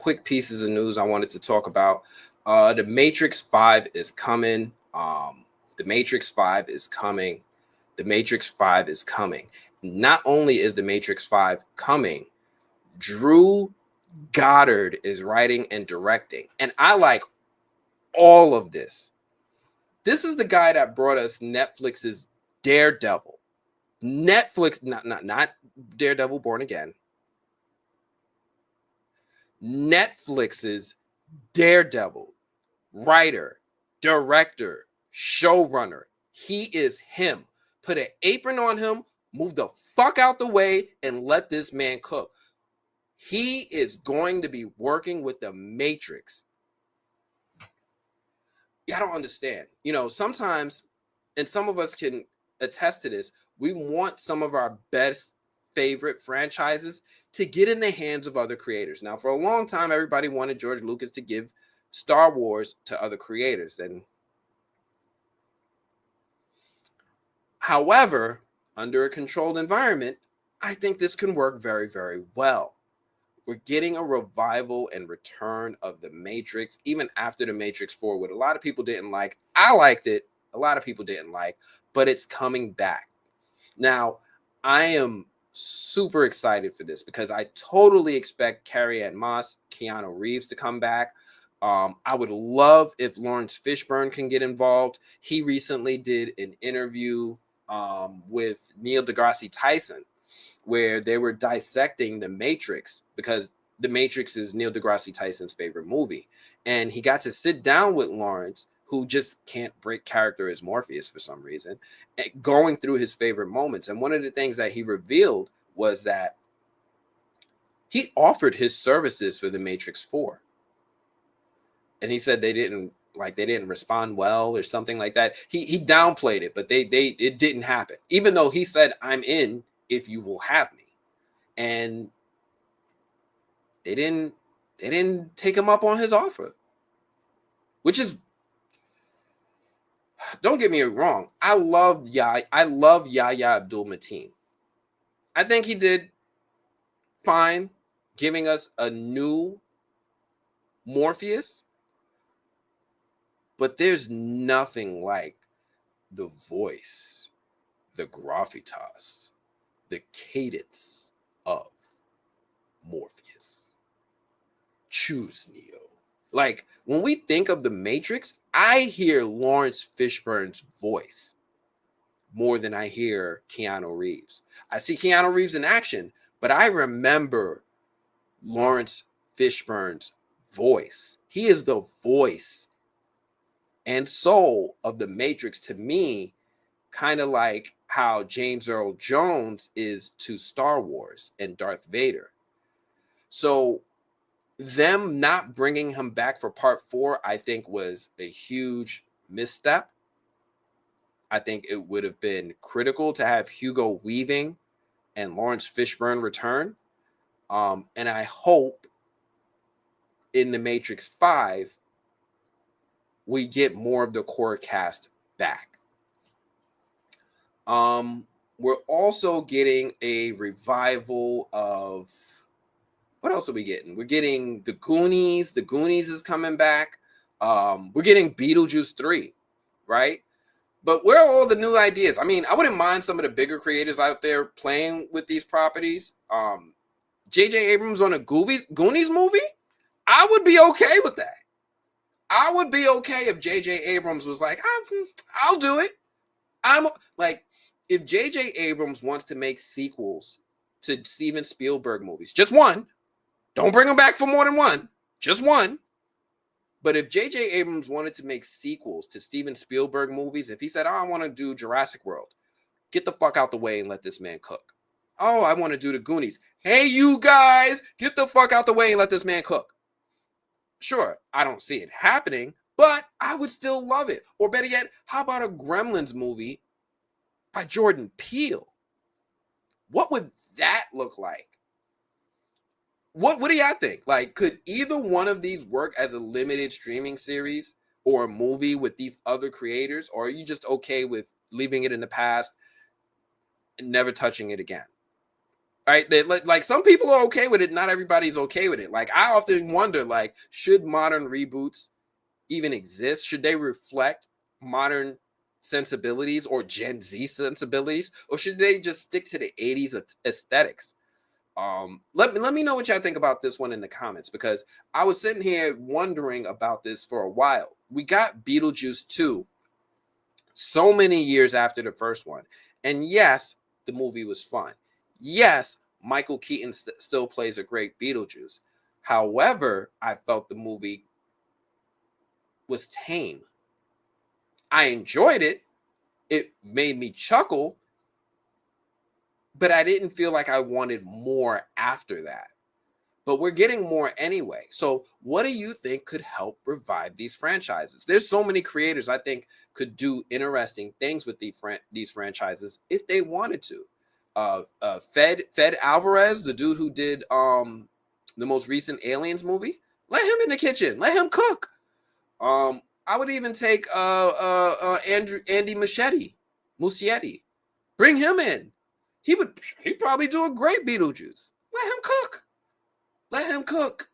quick pieces of news I wanted to talk about. The Matrix 5 is coming. The Matrix 5 is coming. The Matrix 5 is coming. Not only is the Matrix 5 coming, Drew Goddard is writing and directing. And I like all of this. This is the guy that brought us Netflix's Daredevil. Netflix, not Daredevil Born Again. Netflix's Daredevil, writer, director, showrunner. He is him. Put an apron on him, move the fuck out the way, and let this man cook. He is going to be working with the Matrix. I don't understand. Sometimes, and some of us can attest to this, we want some of our best favorite franchises to get in the hands of other creators. Now, for a long time, everybody wanted George Lucas to give Star Wars to other creators. And however, under a controlled environment, I think this can work very, very well. We're getting a revival and return of the Matrix, even after the Matrix 4, what a lot of people didn't like. I liked it. A lot of people didn't like, but it's coming back. Now, I am super excited for this because I totally expect Carrie-Anne Moss, Keanu Reeves to come back. I would love if Lawrence Fishburne can get involved. He recently did an interview with Neil deGrasse Tyson, where they were dissecting The Matrix, because The Matrix is Neil deGrasse Tyson's favorite movie. And he got to sit down with Lawrence, who just can't break character as Morpheus for some reason, going through his favorite moments. And one of the things that he revealed was that he offered his services for The Matrix 4. And he said they didn't respond well or something like that. He downplayed it, but it didn't happen. Even though he said, I'm in if you will have me. And they didn't take him up on his offer, which is, don't get me wrong, I love Yahya Abdul-Mateen. I think he did fine giving us a new Morpheus, but there's nothing like the voice, the gravitas, the cadence of Morpheus. Choose Neo. Like, when we think of the Matrix, I hear Lawrence Fishburne's voice more than I hear Keanu Reeves. I see Keanu Reeves in action, but I remember Lawrence Fishburne's voice. He is the voice and soul of the Matrix to me, kind of like how James Earl Jones is to Star Wars and Darth Vader. So them not bringing him back for part 4, I think, was a huge misstep. I think it would have been critical to have Hugo Weaving and Lawrence Fishburne return. And I hope in The Matrix 5, we get more of the core cast back. We're also getting a revival of, what else are we getting? We're getting The Goonies. The Goonies is coming back. We're getting Beetlejuice 3, right? But where are all the new ideas? I mean, I wouldn't mind some of the bigger creators out there playing with these properties. J.J. Abrams on a Goonies movie? I would be okay with that. I would be okay if J.J. Abrams was like, I'll do it. I'm like, if J.J. Abrams wants to make sequels to Steven Spielberg movies, just one, don't bring them back for more than one, just one. But if J.J. Abrams wanted to make sequels to Steven Spielberg movies, if he said, I want to do Jurassic World, get the fuck out the way and let this man cook. Oh, I want to do the Goonies. Hey, you guys, get the fuck out the way and let this man cook. Sure, I don't see it happening, but I would still love it. Or better yet, how about a Gremlins movie by Jordan Peele? What would that look like? What do y'all think? Like, could either one of these work as a limited streaming series or a movie with these other creators? Or are you just okay with leaving it in the past and never touching it again? Right? Like some people are okay with it. Not everybody's okay with it. Like I often wonder, like, should modern reboots even exist? Should they reflect modern sensibilities or Gen Z sensibilities, or should they just stick to the 80s aesthetics? Let me know what y'all think about this one in the comments, because I was sitting here wondering about this for a while. We got Beetlejuice 2 so many years after the first one. And yes, the movie was fun. Yes, Michael Keaton still plays a great Beetlejuice. However, I felt the movie was tame. I enjoyed it. It made me chuckle, but I didn't feel like I wanted more after that. But we're getting more anyway. So, what do you think could help revive these franchises? There's so many creators I think could do interesting things with these franchises if they wanted to. Fed Alvarez, the dude who did the most recent Aliens movie, let him in the kitchen, let him cook. I would even take Andy Muschietti, bring him in. He'd probably do a great Beetlejuice. Let him cook. Let him cook.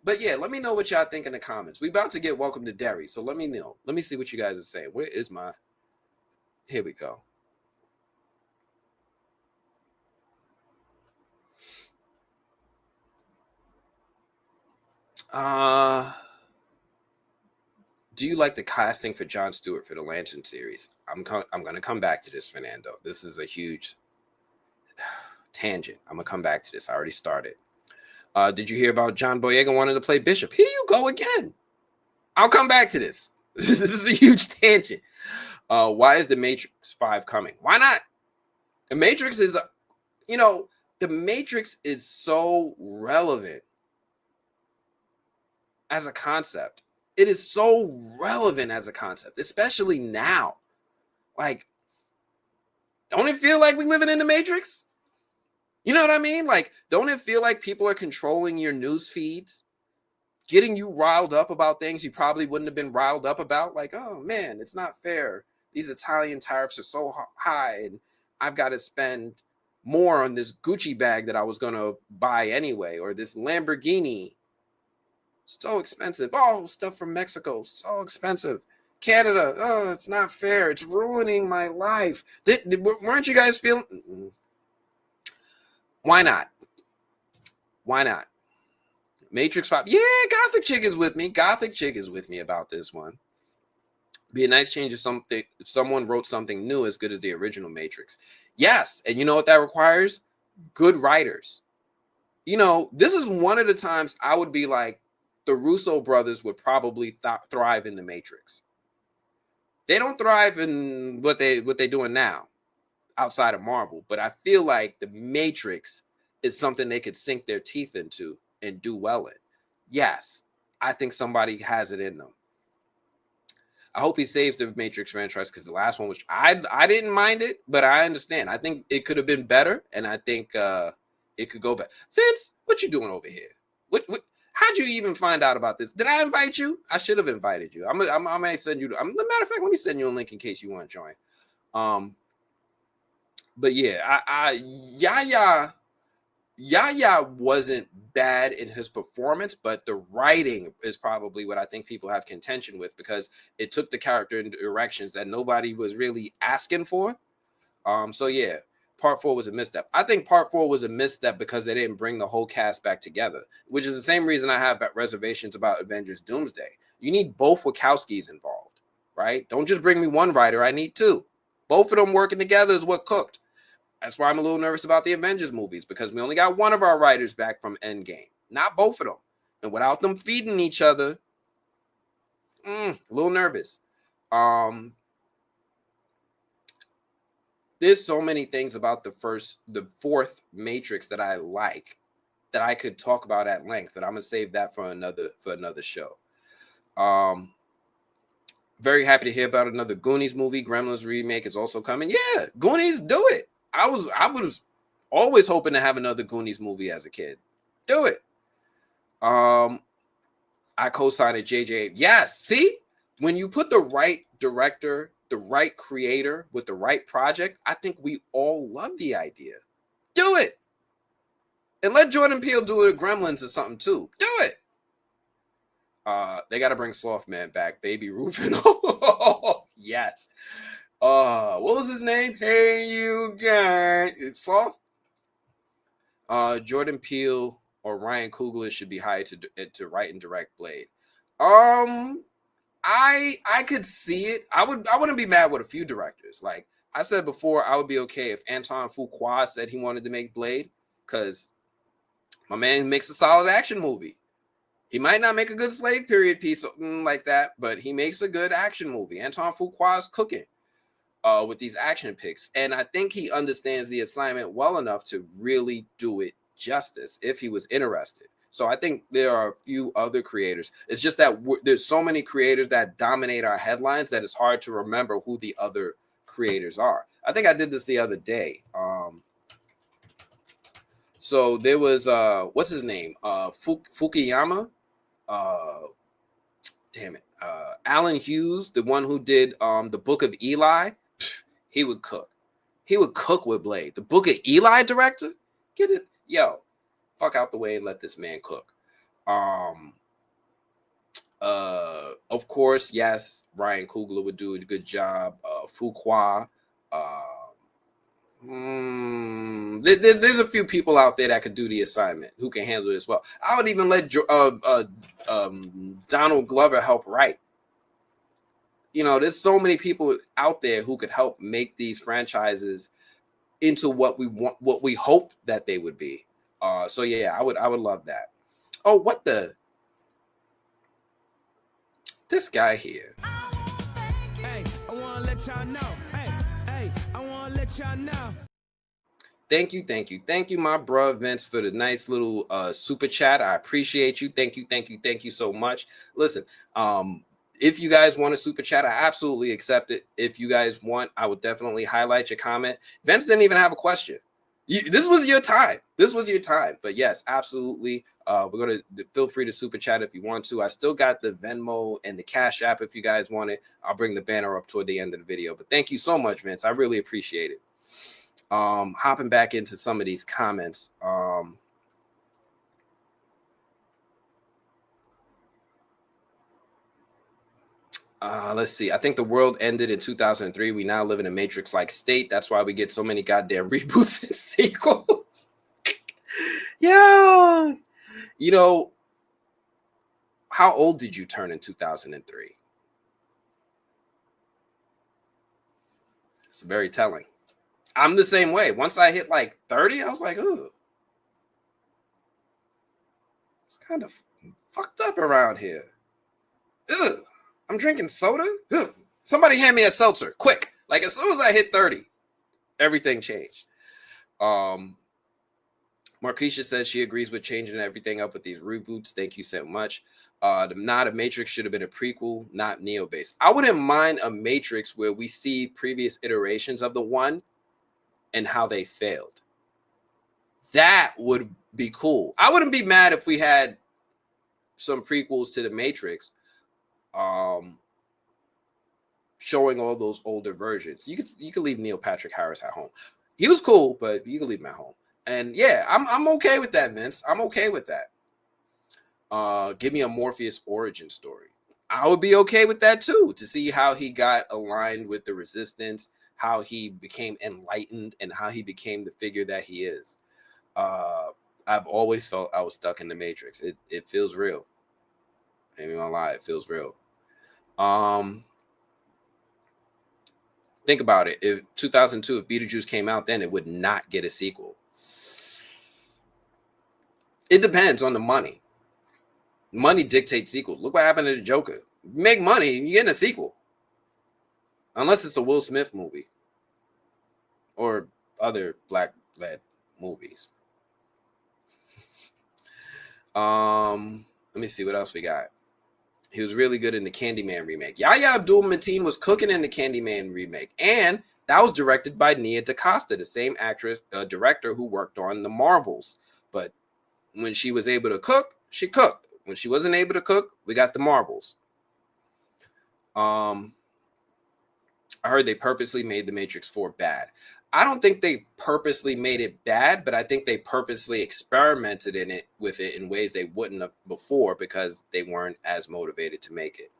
But yeah, let me know what y'all think in the comments. We about to get Welcome to Derry, so let me know. Let me see what you guys are saying. Where is my... Here we go. Do you like the casting for Jon Stewart for the Lantern series? I'm going to come back to this, Fernando. This is a huge tangent. I'm going to come back to this. I already started. Did you hear about John Boyega wanting to play Bishop? Here you go again. I'll come back to this. This is a huge tangent. Why is The Matrix 5 coming? Why not? The Matrix is, the Matrix is so relevant as a concept. It is so relevant as a concept, especially now. Like, don't it feel like we're living in the Matrix? You know what I mean? Like, don't it feel like people are controlling your news feeds, getting you riled up about things you probably wouldn't have been riled up about? Like, oh man, it's not fair. These Italian tariffs are so high, and I've got to spend more on this Gucci bag that I was going to buy anyway, or this Lamborghini. So expensive. Oh, stuff from Mexico, so expensive. Canada, oh, it's not fair. It's ruining my life. Weren't you guys feeling? Why not? Why not? Matrix 5. Yeah, Gothic Chick is with me. Gothic Chick is with me about this one. Be a nice change if someone wrote something new as good as the original Matrix. Yes, and you know what that requires? Good writers. This is one of the times I would be like, the Russo brothers would probably thrive in the Matrix. They don't thrive in what they're doing now outside of Marvel, but I feel like the Matrix is something they could sink their teeth into and do well in. Yes, I think somebody has it in them. I hope he saves the Matrix franchise, because the last one was, I didn't mind it, but I understand. I think it could have been better, and I think it could go back. Vince, what you doing over here? What how'd you even find out about this? Did I invite you? I should have invited you. I may send you. Matter of fact, let me send you a link in case you want to join. But yeah, Yaya wasn't bad in his performance, but the writing is probably what I think people have contention with, because it took the character in directions that nobody was really asking for. So yeah, part 4 was a misstep. I think part 4 was a misstep because they didn't bring the whole cast back together, which is the same reason I have reservations about Avengers Doomsday. You need both Wachowskis involved, right? Don't just bring me one writer. I need two. Both of them working together is what cooked. That's why I'm a little nervous about the Avengers movies, because we only got one of our writers back from Endgame, not both of them. And without them feeding each other, a little nervous. There's so many things about the fourth Matrix that I like, that I could talk about at length, and I'm gonna save that for another show. Very happy to hear about another Goonies movie. Gremlins remake is also coming. Yeah, Goonies, do it. I was always hoping to have another Goonies movie as a kid. Do it. I co-signed it, JJ. Yes, see? When you put the right director, the right creator with the right project, I think we all love the idea. Do it. And let Jordan Peele do it, Gremlins or something too. Do it. They got to bring Sloth Man back, Baby Rufino. Yes. What was his name? Hey, you guys. It's Sloth. Jordan Peele or Ryan Coogler should be hired to write and direct Blade. I could see it. I wouldn't be mad with a few directors. Like I said before, I would be okay if Antoine Fuqua said he wanted to make Blade, because my man makes a solid action movie. He might not make a good slave period piece like that, but he makes a good action movie. Antoine Fuqua is cooking with these action picks, and I think he understands the assignment well enough to really do it justice if he was interested. So I think there are a few other creators. It's just that there's so many creators that dominate our headlines that it's hard to remember who the other creators are. I think I did this the other day. So there was what's his name? Fukuyama. Damn it. Alan Hughes, the one who did the Book of Eli. He would cook. He would cook with Blade. The Book of Eli director? Get it? Yo, fuck out the way and let this man cook. Of course, yes, Ryan Coogler would do a good job. Fuqua. There's a few people out there that could do the assignment, who can handle it as well. I would even let Donald Glover help write. You know, there's so many people out there who could help make these franchises into what we want, what we hope that they would be. So yeah, I would love that. Oh, what the? This guy here. Hey, I want to let y'all know. Hey, I want to let y'all know. Thank you, my bro Vince, for the nice little super chat. I appreciate you. Thank you so much. Listen, if you guys want a super chat, I absolutely accept it. If you guys want, I would definitely highlight your comment. Vince didn't even have a question. This was your time. But yes, absolutely. We're going to feel free to super chat if you want to. I still got the Venmo and the Cash App if you guys want it. I'll bring the banner up toward the end of the video. But thank you so much, Vince. I really appreciate it. Hopping back into some of these comments. Let's see. I think the world ended in 2003. We now live in a Matrix-like state. That's why we get so many goddamn reboots and sequels. Yeah. You know, how old did you turn in 2003? It's very telling. I'm the same way. Once I hit like 30, I was like, ooh. It's kind of fucked up around here. Ugh. I'm drinking soda. Ugh. Somebody hand me a seltzer, quick. Like as soon as I hit 30, everything changed. Marquisha says she agrees with changing everything up with these reboots. Thank you so much. Not a Matrix should have been a prequel, not Neo-based. I wouldn't mind a Matrix where we see previous iterations of the one and how they failed. That would be cool. I wouldn't be mad if we had some prequels to the Matrix, showing all those older versions. You could leave Neil Patrick Harris at home. He was cool, but you can leave him at home. And yeah, I'm okay with that, Vince. I'm okay with that. Give me a Morpheus origin story. I would be okay with that too, to see how he got aligned with the Resistance, how he became enlightened, and how he became the figure that he is. I've always felt I was stuck in the Matrix. It feels real. I ain't gonna lie, it feels real. Think about it. If 2002, if Beetlejuice came out then, it would not get a sequel. It depends on the money. Money dictates sequels. Look what happened to the Joker. You make money, you get a sequel. Unless it's a Will Smith movie or other black-led movies. Let me see what else we got. He was really good in the Candyman remake. Yahya Abdul-Mateen was cooking in the Candyman remake, and that was directed by Nia DaCosta, the same actress, director who worked on The Marvels. But when she was able to cook, she cooked. When she wasn't able to cook, we got The Marvels. I heard they purposely made The Matrix 4 bad. I don't think they purposely made it bad, but I think they purposely experimented with it in ways they wouldn't have before because they weren't as motivated to make it.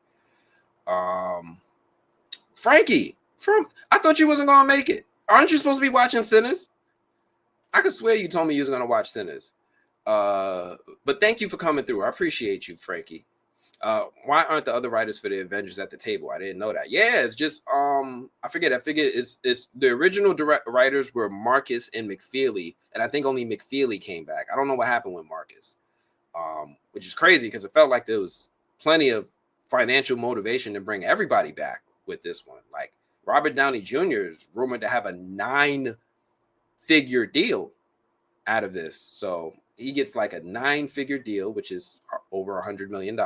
Frankie, I thought you wasn't gonna make it. Aren't you supposed to be watching Sinners? I could swear you told me you was gonna watch Sinners. But thank you for coming through. I appreciate you, Frankie. Why aren't the other writers for the Avengers at the table? I didn't know that. Yeah, it's just I figured it's the original writers were Marcus and McFeely, and I think only McFeely came back. I don't know what happened with Marcus, which is crazy because it felt like there was plenty of financial motivation to bring everybody back with this one. Like Robert Downey Jr. is rumored to have a 9-figure deal out of this, so he gets like a 9-figure deal, which is over $100 million.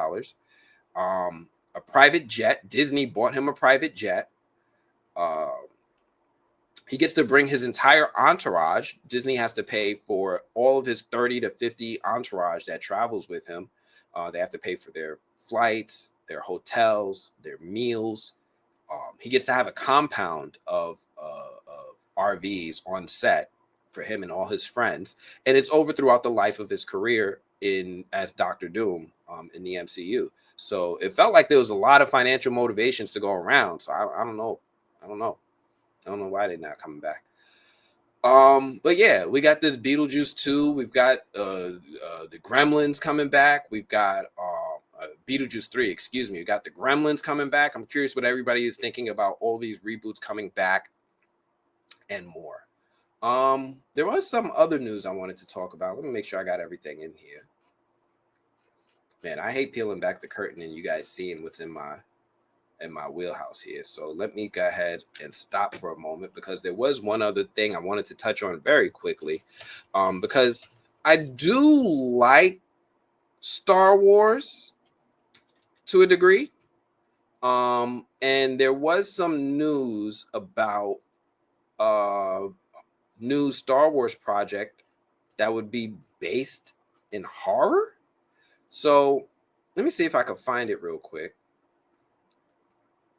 A private jet. Disney bought him a private jet. He gets to bring his entire entourage. Disney has to pay for all of his 30 to 50 entourage that travels with him. They have to pay for their flights, their hotels, their meals. He gets to have a compound of RVs on set for him and all his friends, and it's over throughout the life of his career as Doctor Doom in the MCU. So it felt like there was a lot of financial motivations to go around. So I don't know why they're not coming back. But yeah, we got this Beetlejuice 2. We've got the Gremlins coming back. We've got Beetlejuice 3, excuse me. We got the Gremlins coming back. I'm curious what everybody is thinking about all these reboots coming back and more. There was some other news I wanted to talk about. Let me make sure I got everything in here. Man, I hate peeling back the curtain and you guys seeing what's in my wheelhouse here. So let me go ahead and stop for a moment because there was one other thing I wanted to touch on very quickly. Because I do like Star Wars to a degree. And there was some news about new Star Wars project that would be based in horror. So let me see if I can find it real quick.